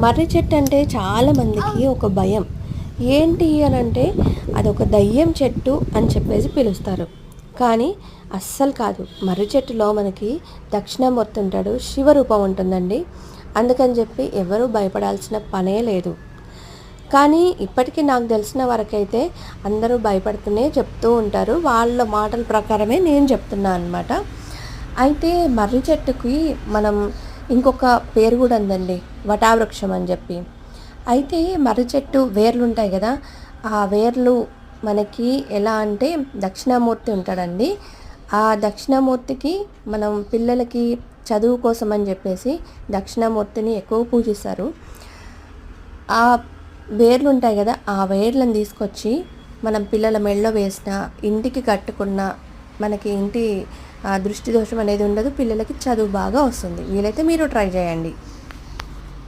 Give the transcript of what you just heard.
మర్రి చెట్టు అంటే చాలామందికి ఒక భయం. ఏంటి అని అంటే అదొక దయ్యం చెట్టు అని చెప్పేసి పిలుస్తారు. కానీ అస్సలు కాదు. మర్రి చెట్టులో మనకి దక్షిణామూర్తి ఉంటాడు, శివరూపం ఉంటుందండి. అందుకని చెప్పి ఎవరూ భయపడాల్సిన పనే లేదు. కానీ ఇప్పటికీ నాకు తెలిసిన వరకైతే అందరూ భయపడుతూనే చెప్తూ ఉంటారు. వాళ్ళ మాటల ప్రకారమే నేను చెప్తున్నా అనమాట. అయితే మర్రి చెట్టుకి మనం ఇంకొక పేరు కూడా ఉందండి, వటావృక్షం అని చెప్పి. అయితే మర్రి చెట్టు వేర్లు ఉంటాయి కదా, ఆ వేర్లు మనకి ఎలా అంటే దక్షిణామూర్తి ఉంటాడండి. ఆ దక్షిణామూర్తికి మనం పిల్లలకి చదువు కోసం అని చెప్పేసి దక్షిణామూర్తిని ఎక్కువ పూజిస్తారు. ఆ వేర్లు ఉంటాయి కదా, ఆ వేర్లను తీసుకొచ్చి మనం పిల్లల మెడలో వేసిన, ఇంటికి కట్టుకున్న, మనకి ఇంటి దృష్టి దోషం అనేది ఉండదు, పిల్లలకి చదువు బాగా వస్తుంది. వీలైతే మీరు ట్రై చేయండి.